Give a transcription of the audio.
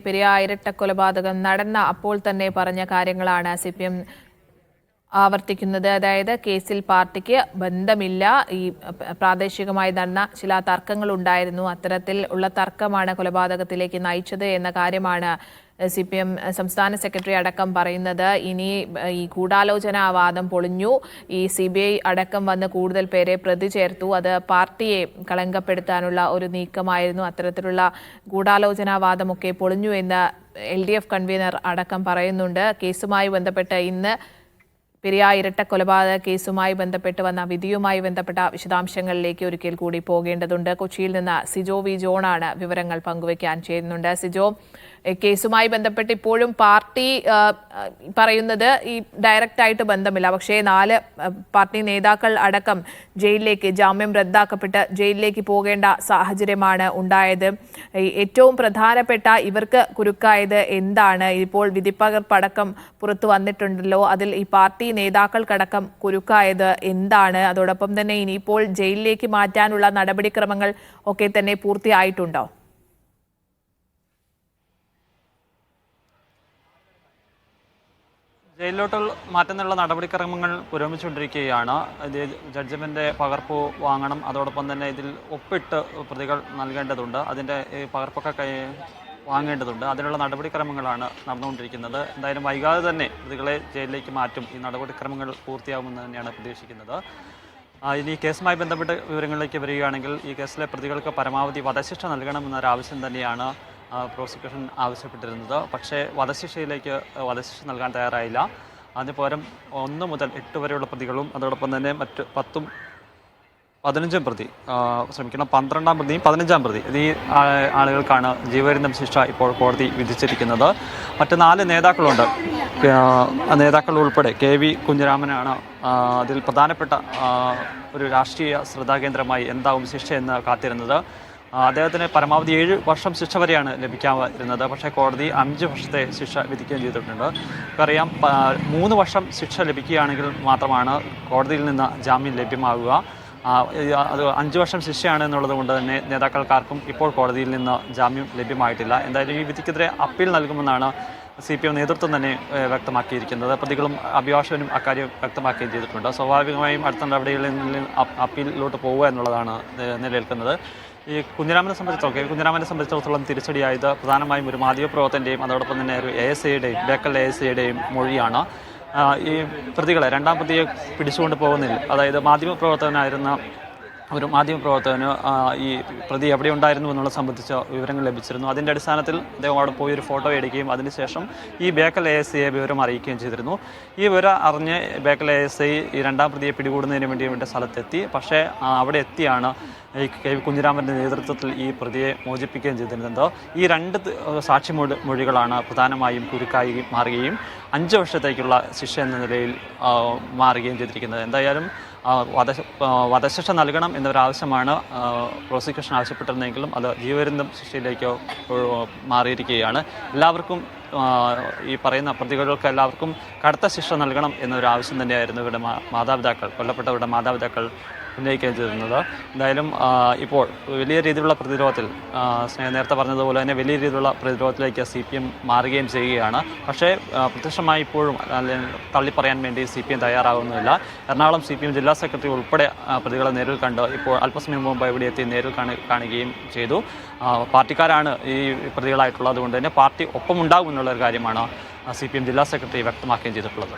പെരിയ ഇരട്ടക്കൊലപാതകം നടന്ന അപ്പോൾ തന്നെ പറഞ്ഞ കാര്യങ്ങളാണ് സിപിഎം ആവർത്തിക്കുന്നത്. അതായത് കേസിൽ പാർട്ടിക്ക് ബന്ധമില്ല, ഈ പ്രാദേശികമായി നടന്ന ചില തർക്കങ്ങൾ ഉണ്ടായിരുന്നു, അത്തരത്തിൽ ഉള്ള തർക്കമാണ് കൊലപാതകത്തിലേക്ക് നയിച്ചത് എന്ന കാര്യമാണ് സിപിഎം സംസ്ഥാന സെക്രട്ടറി അടക്കം പറയുന്നത്. ഇനി ഈ ഗൂഢാലോചനാവാദം പൊളിഞ്ഞു, ഈ CBI അടക്കം വന്ന് കൂടുതൽ പേരെ പ്രതി ചേർത്തു, അത് പാർട്ടിയെ കളങ്കപ്പെടുത്താനുള്ള ഒരു നീക്കമായിരുന്നു, അത്തരത്തിലുള്ള ഗൂഢാലോചനാവാദമൊക്കെ പൊളിഞ്ഞു എന്ന് LDF കൺവീനർ അടക്കം പറയുന്നുണ്ട്. കേസുമായി ബന്ധപ്പെട്ട് ഇന്ന് പെരിയ ഇരട്ടക്കൊലപാതക കേസുമായി ബന്ധപ്പെട്ട് വന്ന വിധിയുമായി ബന്ധപ്പെട്ട വിശദാംശങ്ങളിലേക്ക് ഒരിക്കൽ കൂടി പോകേണ്ടതുണ്ട്. കൊച്ചിയിൽ നിന്ന് സിജോ വി ജോണാണ് വിവരങ്ങൾ പങ്കുവയ്ക്കാൻ ചെയ്യുന്നുണ്ട്. സിജോ, കേസുമായി ബന്ധപ്പെട്ട് ഇപ്പോഴും പാർട്ടി പറയുന്നത് ഈ ഡയറക്റ്റ് ആയിട്ട് ബന്ധമില്ല, പക്ഷേ 4 പാർട്ടി നേതാക്കൾ അടക്കം ജയിലിലേക്ക് ജാമ്യം റദ്ദാക്കപ്പെട്ട് ജയിലിലേക്ക് പോകേണ്ട സാഹചര്യമാണ് ഉണ്ടായത്. ഏറ്റവും പ്രധാനപ്പെട്ട ഇവർക്ക് കുരുക്കായത് എന്താണ്? ഇപ്പോൾ വിധിപ്പകർപ്പടക്കം പുറത്തു വന്നിട്ടുണ്ടല്ലോ, അതിൽ ഈ പാർട്ടി നേതാക്കൾക്കടക്കം കുരുക്കായത് എന്താണ്? അതോടൊപ്പം തന്നെ ഇനിയിപ്പോൾ ജയിലിലേക്ക് മാറ്റാനുള്ള നടപടിക്രമങ്ങൾ ഒക്കെ തന്നെ പൂർത്തിയായിട്ടുണ്ടോ? ജയിലിലോട്ട് മാറ്റുന്നുള്ള നടപടിക്രമങ്ങൾ പുരോഗമിച്ചുകൊണ്ടിരിക്കുകയാണ്. ജഡ്ജ്മെന്റ് പകർപ്പ് വാങ്ങണം, അതോടൊപ്പം തന്നെ ഇതിൽ ഒപ്പിട്ട് പ്രതികൾ നൽകേണ്ടതുണ്ട്, അതിൻ്റെ പകർപ്പൊക്കെ വാങ്ങേണ്ടതുണ്ട്. അതിനുള്ള നടപടിക്രമങ്ങളാണ് നടന്നുകൊണ്ടിരിക്കുന്നത്. എന്തായാലും വൈകാതെ തന്നെ പ്രതികളെ ജയിലിലേക്ക് മാറ്റും. ഈ നടപടിക്രമങ്ങൾ പൂർത്തിയാകുമെന്ന് തന്നെയാണ് പ്രതീക്ഷിക്കുന്നത്. ഇനി കേസുമായി ബന്ധപ്പെട്ട് വിവരങ്ങളിലേക്ക് വരികയാണെങ്കിൽ, ഈ കേസിലെ പ്രതികൾക്ക് പരമാവധി വധശിക്ഷ നൽകണമെന്നൊരാവശ്യം തന്നെയാണ് പ്രോസിക്യൂഷൻ ആവശ്യപ്പെട്ടിരുന്നത്. പക്ഷേ വധശിക്ഷ നൽകാൻ തയ്യാറായില്ല. അതിന് പകരം 1 മുതൽ 8 വരെയുള്ള പ്രതികളും അതോടൊപ്പം തന്നെ മറ്റ് 10ഉം 15ഉം പ്രതി 12ാം പ്രതിയും 15ാം പ്രതി ഈ ആളുകൾക്കാണ് ജീവപര്യന്തം ശിക്ഷ ഇപ്പോൾ കോടതി വിധിച്ചിരിക്കുന്നത്. മറ്റ് 4 നേതാക്കളുണ്ട്. നേതാക്കൾ ഉൾപ്പെടെ KV കുഞ്ഞിരാമനാണ് അതിൽ പ്രധാനപ്പെട്ട ഒരു രാഷ്ട്രീയ ശ്രദ്ധാകേന്ദ്രമായി എന്താവും ശിക്ഷയെന്ന് കാത്തിരുന്നത്. അദ്ദേഹത്തിന് പരമാവധി 7 വർഷം ശിക്ഷ വരെയാണ് ലഭിക്കാതിരുന്നത്. പക്ഷേ കോടതി 5 വർഷത്തെ ശിക്ഷ വിധിക്കുകയും ചെയ്തിട്ടുണ്ട്. നമുക്കറിയാം, 3 വർഷം ശിക്ഷ ലഭിക്കുകയാണെങ്കിൽ മാത്രമാണ് കോടതിയിൽ നിന്ന് ജാമ്യം ലഭ്യമാകുക. അത് 5 വർഷം ശിക്ഷയാണ് എന്നുള്ളത് കൊണ്ട് തന്നെ നേതാക്കൾക്കാർക്കും ഇപ്പോൾ കോടതിയിൽ നിന്ന് ജാമ്യം ലഭ്യമായിട്ടില്ല. എന്തായാലും ഈ വിധിക്കെതിരെ അപ്പീൽ നൽകുമെന്നാണ് CPM നേതൃത്വം തന്നെ വ്യക്തമാക്കിയിരിക്കുന്നത്. പ്രതികളും അഭിഭാഷകനും അക്കാര്യം വ്യക്തമാക്കുകയും ചെയ്തിട്ടുണ്ട്. സ്വാഭാവികമായും അടുത്ത നടപടികളിൽ നിന്ന് അപ്പീലിലോട്ട് പോവുക എന്നുള്ളതാണ് നിലനിൽക്കുന്നത്. ഈ കുഞ്ഞിരാമനെ സംബന്ധിച്ചിടത്തോളം തിരിച്ചടിയായത് പ്രധാനമായും ഒരു മാധ്യമപ്രവർത്തകൻ്റെയും അതോടൊപ്പം തന്നെ ഒരു ASIയുടെയും ബേക്കൽ ASIയുടെയും മൊഴിയാണ്. ഈ പ്രതികളെ 2ാം പ്രതിയെ പിടിച്ചുകൊണ്ട് പോകുന്നതിൽ, അതായത് ഒരു മാധ്യമപ്രവർത്തകന് ഈ പ്രതി എവിടെ ഉണ്ടായിരുന്നു എന്നുള്ളത് സംബന്ധിച്ച വിവരങ്ങൾ ലഭിച്ചിരുന്നു. അതിൻ്റെ അടിസ്ഥാനത്തിൽ അദ്ദേഹം അവിടെ പോയി ഒരു ഫോട്ടോ എടുക്കുകയും അതിനുശേഷം ഈ ബേക്കൽ ASIയെ വിവരം അറിയിക്കുകയും ചെയ്തിരുന്നു. ഈ വിവരം അറിഞ്ഞ് ബേക്കൽ ASI ഈ 2ാം പ്രതിയെ പിടികൂടുന്നതിന് വേണ്ടി സ്ഥലത്തെത്തി. പക്ഷേ അവിടെ എത്തിയാണ് ഈ KV കുഞ്ഞിരാമൻ്റെ നേതൃത്വത്തിൽ ഈ പ്രതിയെ മോചിപ്പിക്കുകയും ചെയ്തിരുന്നത്. ഈ 2 സാക്ഷി മൊഴികളാണ് പ്രധാനമായും കുരുക്കായി മാറുകയും 5 വർഷത്തേക്കുള്ള ശിക്ഷ എന്ന നിലയിൽ മാറുകയും ചെയ്തിരിക്കുന്നത്. എന്തായാലും വധശിക്ഷ നൽകണം എന്നൊരാവശ്യമാണ് പ്രോസിക്യൂഷൻ ആവശ്യപ്പെട്ടിരുന്നെങ്കിലും അത് ജീവപര്യന്തം ശിക്ഷയിലേക്ക് മാറിയിരിക്കുകയാണ്. എല്ലാവർക്കും ഈ പറയുന്ന പ്രതികൾക്ക് എല്ലാവർക്കും കടുത്ത ശിക്ഷ നൽകണം എന്നൊരാവശ്യം തന്നെയായിരുന്നു ഇവരുടെ കൊല്ലപ്പെട്ടവരുടെ മാതാപിതാക്കൾ ഉന്നയിക്കുകയും ചെയ്തിരുന്നത്. എന്തായാലും ഇപ്പോൾ വലിയ രീതിയിലുള്ള പ്രതിരോധത്തിൽ, നേരത്തെ പറഞ്ഞതുപോലെ തന്നെ വലിയ രീതിയിലുള്ള പ്രതിരോധത്തിലേക്ക് CPM മാറുകയും ചെയ്യുകയാണ്. പക്ഷേ പ്രത്യക്ഷമായി ഇപ്പോഴും തള്ളിപ്പറയാൻ വേണ്ടി CPM തയ്യാറാകുന്നില്ല. എറണാകുളം CPM ജില്ലാ സെക്രട്ടറി ഉൾപ്പെടെ പ്രതികളെ നേരിൽ കണ്ട് ഇപ്പോൾ അല്പസമയം മുമ്പ് ഇവിടെ എത്തി നേരിൽ കാണുകയും ചെയ്തു. പാർട്ടിക്കാരാണ് ഈ പ്രതികളായിട്ടുള്ളത് കൊണ്ട് തന്നെ പാർട്ടി ഒപ്പമുണ്ടാകുമെന്നുള്ളൊരു കാര്യമാണ് CPM ജില്ലാ സെക്രട്ടറി വ്യക്തമാക്കുകയും ചെയ്തിട്ടുള്ളത്.